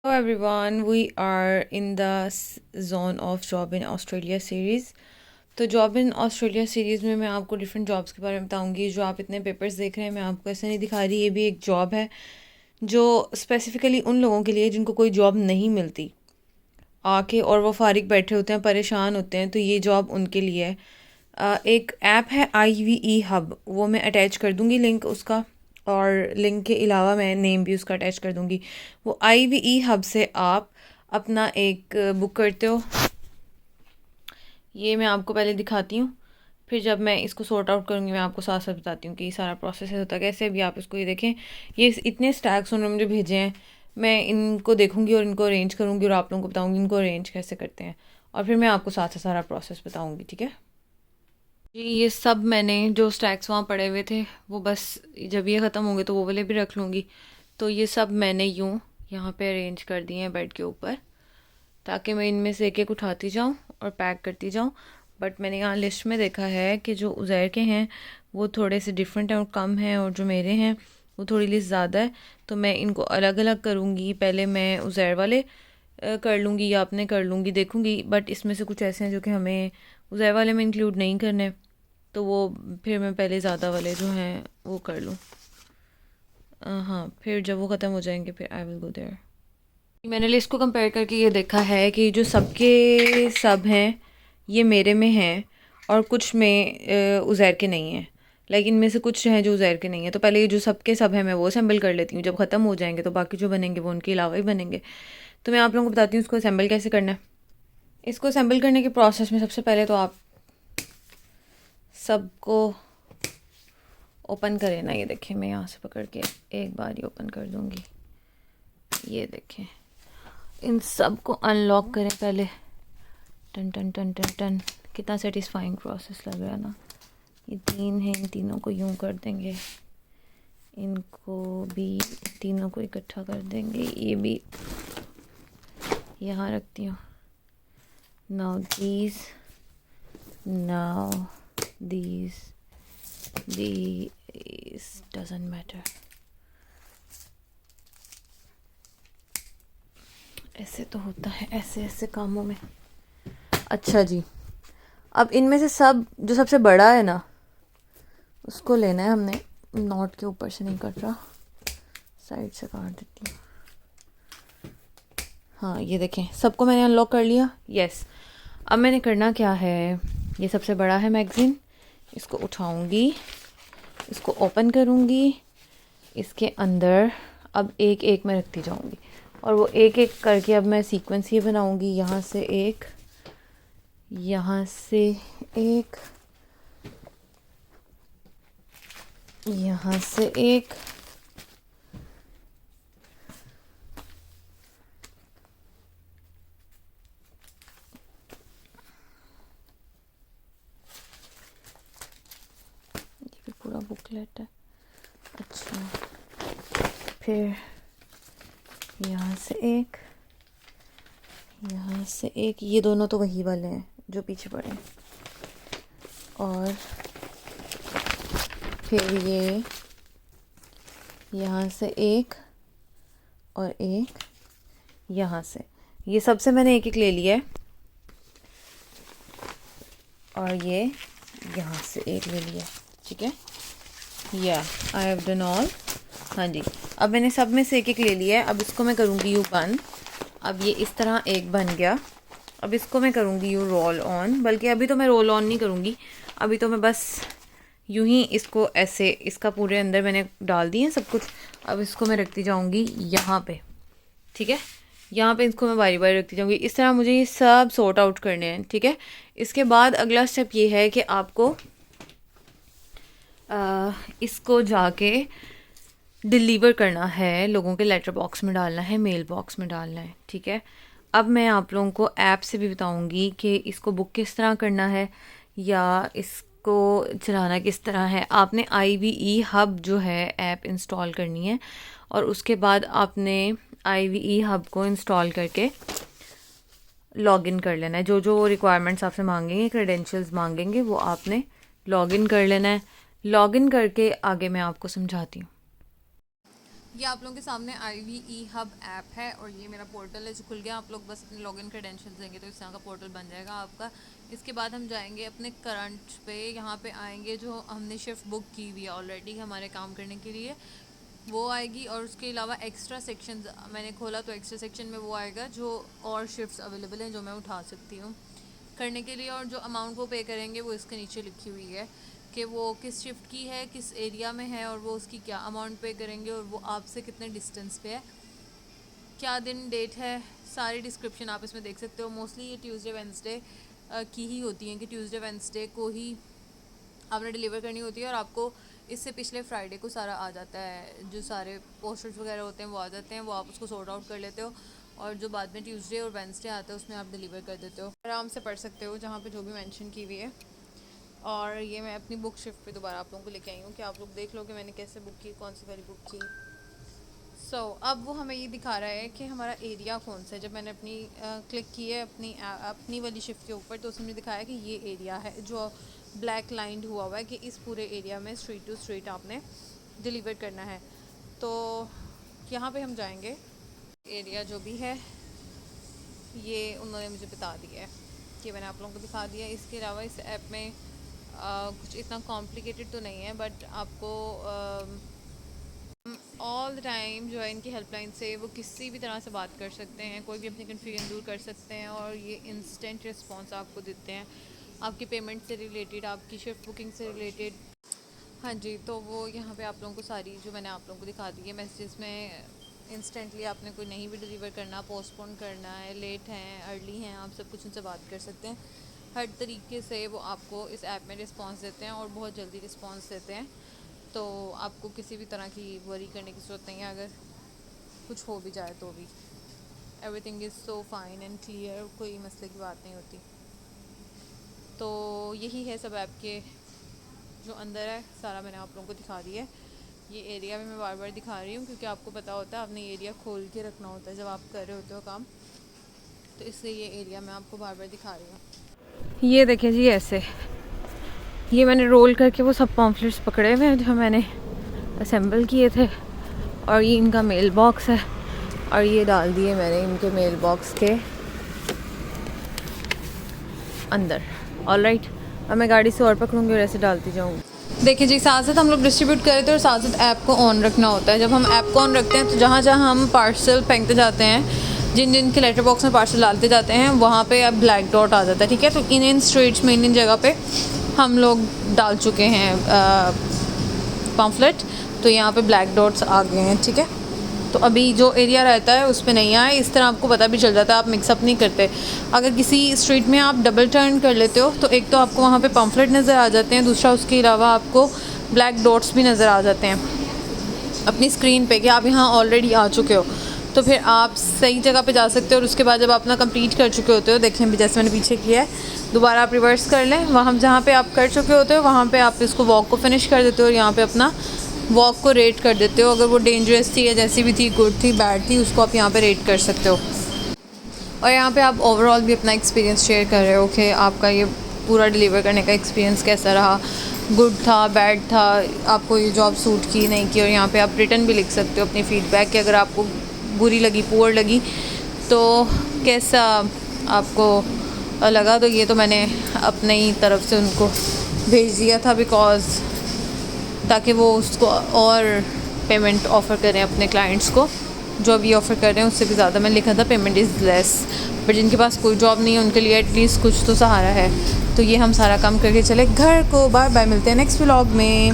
Hello everyone, we are in the zone of job in Australia series. तो job in Australia series में मैं आपको different jobs के बारे में बताऊंगी। जो आप इतने पेपर्स देख रहे हैं मैं आपको ऐसे नहीं दिखा रही, ये भी एक जॉब है जो स्पेसिफ़िकली उन लोगों के लिए जिनको कोई जॉब नहीं मिलती आके और वो फारिग बैठे होते हैं, परेशान होते हैं, तो ये जॉब उनके लिए है। एक ऐप है IVE हब, वो मैं अटैच कर दूँगी लिंक उसका, और लिंक के अलावा मैं नेम भी उसका अटैच कर दूँगी। वो IVE हब से आप अपना एक बुक करते हो। ये मैं आपको पहले दिखाती हूँ, फिर जब मैं इसको सॉर्ट आउट करूँगी मैं आपको साथ साथ बताती हूँ कि ये सारा प्रोसेस होता कैसे। अभी आप इसको ये देखें, ये इतने स्टैक्स उन्होंने मुझे भेजे हैं, मैं इनको देखूँगी और इनको अरेंज करूँगी और आप लोगों को बताऊँगी इनको अरेंज कैसे करते हैं, और फिर मैं आपको साथ साथ सारा प्रोसेस बताऊँगी, ठीक है जी। ये सब मैंने जो स्टैक्स वहाँ पड़े हुए थे वो बस जब ये ख़त्म होंगे तो वो वाले भी रख लूँगी। तो ये सब मैंने यूँ यहाँ पे अरेंज कर दिए हैं बेड के ऊपर, ताकि मैं इनमें से एक एक उठाती जाऊँ और पैक करती जाऊँ। बट मैंने यहाँ लिस्ट में देखा है कि जो उज़ैर के हैं वो थोड़े से डिफरेंट हैं और कम हैं, और जो मेरे हैं वो थोड़ी लिस्ट ज़्यादा है। तो मैं इनको अलग अलग करूँगी, पहले मैं उज़ैर वाले कर लूँगी या अपने कर लूँगी, देखूँगी। बट इसमें से कुछ ऐसे हैं जो कि हमें उज़ैर वाले में इंक्लूड नहीं करने, तो वो फिर मैं पहले ज़्यादा वाले जो हैं वो कर लूँ। हाँ, फिर जब वो ख़त्म हो जाएंगे फिर आई विल गो देयर। मैंने लिस्ट को कंपेयर करके ये देखा है कि जो सबके सब हैं ये मेरे में हैं और कुछ में उज़ैर के नहीं हैं। लेकिन इनमें से कुछ हैं जो उज़ैर के नहीं हैं, तो पहले ये जो सबके सब हैं मैं वो असेंबल कर लेती हूँ। जब ख़त्म हो जाएंगे तो बाकी जो बनेंगे वो उनके अलावा ही बनेंगे। तो मैं आप लोगों को बताती हूँ इसको असेंबल कैसे करना है। इसको असेंबल करने के प्रोसेस में सबसे पहले तो आप सबको ओपन करें ना। ये देखें, मैं यहाँ से पकड़ के एक बार ही ओपन कर दूँगी। ये देखें, इन सब को अनलॉक करें पहले। टन टन टन टन टन, कितना सेटिस्फाइंग प्रोसेस लग रहा है ना। ये तीन है, इन तीनों को यूं कर देंगे, इनको भी तीनों को इकट्ठा कर देंगे। ये भी यहाँ रखती हूँ। Now these, now these, these doesn't matter. ऐसे तो होता है ऐसे ऐसे कामों में। अच्छा जी, अब इनमें से सब जो सबसे बड़ा है ना उसको लेना है हमने। नॉट के ऊपर से नहीं कट रहा, साइड से काट देती हूँ। हाँ, ये देखें, सबको मैंने अनलॉक कर लिया। यस, अब मैंने करना क्या है, ये सबसे बड़ा है मैगज़ीन, इसको उठाऊंगी, इसको ओपन करूँगी, इसके अंदर अब एक एक मैं रखती जाऊँगी, और वो एक एक करके अब मैं सीक्वेंस ये बनाऊँगी। यहाँ से एक, यहाँ से एक, यहाँ से एक, ये भी पूरा बुकलेट है। अच्छा, फिर यहाँ से एक, यहाँ से एक, ये दोनों तो वही वाले हैं जो पीछे पड़े हैं। और फिर ये यहाँ से एक और एक, यहाँ से, ये सबसे मैंने एक एक ले लिया है। और ये यहाँ से एक ले लिया, ठीक है। या आई हैव डन ऑल। हाँ जी, अब मैंने सब में से एक एक ले लिया है। अब इसको मैं करूँगी यू बंद। अब ये इस तरह एक बन गया। अब इसको मैं करूँगी यू रोल ऑन, बल्कि अभी तो मैं रोल ऑन नहीं करूँगी, अभी तो मैं बस यूं ही इसको ऐसे, इसका पूरे अंदर मैंने डाल दिए सब कुछ। अब इसको मैं रखती जाऊँगी यहाँ पे, ठीक है। यहाँ पे इसको मैं बारी बारी रखती जाऊँगी। इस तरह मुझे ये सब सॉर्ट आउट करने हैं, ठीक है। इसके बाद अगला स्टेप ये है कि आपको इसको जाके डिलीवर करना है, लोगों के लेटर बॉक्स में डालना है, मेल बॉक्स में डालना है, ठीक है। अब मैं आप लोगों को ऐप से भी बताऊंगी कि इसको बुक किस तरह करना है या इसको चलाना किस तरह है। आपने IVE हब जो है ऐप इंस्टॉल करनी है, और उसके बाद आपने IVE हब को इंस्टॉल करके लॉगिन कर लेना है। जो जो रिक्वायरमेंट्स आपसे मांगेंगे, क्रेडेंशियल्स मांगेंगे, वो आपने लॉगिन कर लेना है। लॉगिन करके आगे मैं आपको समझाती हूँ। ये आप लोगों के सामने IVE हब ऐप है और ये मेरा पोर्टल है जो खुल गया। आप लोग बस अपने लॉगिन क्रेडेंशियल्स देंगे तो इस तरह का पोर्टल बन जाएगा आपका। इसके बाद हम जाएंगे अपने करंट पे, यहाँ पे आएंगे जो हमने शिफ्ट बुक की हुई है ऑलरेडी हमारे काम करने के लिए, वो आएगी। और उसके अलावा एक्स्ट्रा सेक्शन मैंने खोला तो एक्स्ट्रा सेक्शन में वो आएगा जो और शिफ्ट्स अवेलेबल हैं जो मैं उठा सकती हूँ करने के लिए। और जो अमाउंट वो पे करेंगे वो इसके नीचे लिखी हुई है कि वो किस शिफ्ट की है, किस एरिया में है और वो उसकी क्या अमाउंट पे करेंगे और वो आपसे कितने डिस्टेंस पे है, क्या दिन डेट है, सारी डिस्क्रिप्शन आप इसमें देख सकते हो। मोस्टली ये ट्यूसडे वेंसडे की ही होती हैं कि ट्यूसडे वेंसडे को ही आपने डिलीवर करनी होती है और आपको इससे पिछले फ्राइडे को सारा आ जाता है, जो सारे पोस्टर्स वगैरह होते हैं वो आ जाते हैं, वो आप उसको सॉर्ट आउट कर लेते हो और जो बाद में ट्यूसडे और वेंसडे आता है उसमें आप डिलीवर कर देते हो। आराम से पढ़ सकते हो जहाँ पे जो भी मेंशन की हुई है। और ये मैं अपनी बुक शिफ्ट पे दोबारा आप लोगों को लेके आई हूँ कि आप लोग देख लो कि मैंने कैसे बुक की, कौन सी वाली बुक की। अब वो हमें ये दिखा रहा है कि हमारा एरिया कौन सा है। जब मैंने अपनी क्लिक की है अपनी वाली शिफ्ट के ऊपर तो उसने दिखाया कि ये एरिया है जो ब्लैक लाइंड हुआ हुआ है कि इस पूरे एरिया में स्ट्रीट टू स्ट्रीट आपने डिलीवर करना है। तो यहाँ पे हम जाएंगे, एरिया जो भी है ये उन्होंने मुझे बता दिया है कि मैंने आप लोगों को दिखा दिया। इसके अलावा इस ऐप में कुछ इतना कॉम्प्लिकेटेड तो नहीं है, बट आपको ऑल द टाइम जो है इनकी हेल्पलाइन से वो किसी भी तरह से बात कर सकते हैं, कोई भी अपनी कन्फ्यूजन दूर कर सकते हैं और ये इंस्टेंट रिस्पांस आपको देते हैं आपकी पेमेंट से रिलेटेड, आपकी शिफ्ट बुकिंग से रिलेटेड। हाँ जी, तो वो यहाँ पे आप लोगों को सारी जो मैंने आप लोगों को दिखा दी है मैसेजेस में इंस्टेंटली आपने कोई नहीं भी डिलीवर करना, पोस्टपोन करना है, लेट हैं, अर्ली हैं, आप सब कुछ उनसे बात कर सकते हैं। हर तरीके से वो आपको इस ऐप में रिस्पांस देते हैं और बहुत जल्दी रिस्पांस देते हैं। तो आपको किसी भी तरह की वरी करने की ज़रूरत नहीं है, अगर कुछ हो भी जाए तो भी everything is so fine and clear, कोई मसले की बात नहीं होती। तो यही है सब ऐप के जो अंदर है, सारा मैंने आप लोगों को दिखा दिया है। ये एरिया भी मैं बार बार दिखा रही हूँ क्योंकि आपको पता होता है आपने एरिया खोल के रखना होता है जब आप कर रहे होते हो काम, तो इसलिए ये एरिया मैं आपको बार बार दिखा रही हूँ। ये देखिए जी, ऐसे ये मैंने रोल करके वो सब पॉम्फलेट्स पकड़े हुए हैं जो मैंने असेंबल किए थे और ये इनका मेल बॉक्स है और ये डाल दिए मैंने इनके मेल बॉक्स के अंदर। ऑलराइट, अब मैं गाड़ी से और पकड़ूंगी और ऐसे डालती जाऊंगी। देखिए जी, साथ साथ हम लोग डिस्ट्रीब्यूट कर रहे थे और साथ साथ ऐप को ऑन रखना होता है। जब हम ऐप को ऑन रखते हैं तो जहाँ जहाँ हम पार्सल फेंकते जाते हैं, जिन जिन के लेटर बॉक्स में पार्सल डालते जाते हैं, वहाँ पे अब ब्लैक डॉट आ जाता है। ठीक है, तो इन स्ट्रीट्स में इन जगह पे हम लोग डाल चुके हैं पम्फलेट, तो यहाँ पे ब्लैक डॉट्स आ गए हैं। ठीक है, तो अभी जो एरिया रहता है उस पर नहीं आए, इस तरह आपको पता भी चल जाता है, आप मिक्सअप नहीं करते। अगर किसी स्ट्रीट में आप डबल टर्न कर लेते हो तो एक तो आपको वहाँ पे पम्फलेट नज़र आ जाते हैं, दूसरा उसके अलावा आपको ब्लैक डॉट्स भी नज़र आ जाते हैं अपनी स्क्रीन पे कि आप यहाँ ऑलरेडी आ चुके हो। तो फिर आप सही जगह पे जा सकते हो और उसके बाद जब आप अपना कंप्लीट कर चुके होते हो, देखें जैसे मैंने पीछे किया है, दोबारा आप रिवर्स कर लें, वहाँ जहाँ पे आप कर चुके होते हो वहाँ पे आप इसको वॉक को फिनिश कर देते हो और यहाँ पे अपना वॉक को रेट कर देते हो। अगर वो डेंजरस थी या जैसी भी थी, गुड थी, बैड थी, उसको आप यहाँ पे रेट कर सकते हो। और यहाँ पे आप ओवरऑल भी अपना एक्सपीरियंस शेयर कर रहे हो कि आपका ये पूरा डिलीवर करने का एक्सपीरियंस कैसा रहा, गुड था, बैड था, आपको ये जॉब सूट की नहीं की। और यहाँ पे आप रिटर्न भी लिख सकते हो अपनी फ़ीडबैक कि अगर आपको बुरी लगी, पुअर लगी तो कैसा आपको लगा। तो ये तो मैंने अपनी ही तरफ से उनको भेज दिया था बिकॉज़ ताकि वो उसको और पेमेंट ऑफ़र करें अपने क्लाइंट्स को। जो अभी ऑफ़र कर रहे हैं उससे भी ज़्यादा मैंने लिखा था पेमेंट इज़ लेस, बट जिनके पास कोई जॉब नहीं है उनके लिए एटलीस्ट कुछ तो सहारा है। तो ये हम सारा काम करके चले घर को। बाय बाय, मिलते हैं नेक्स्ट व्लॉग में।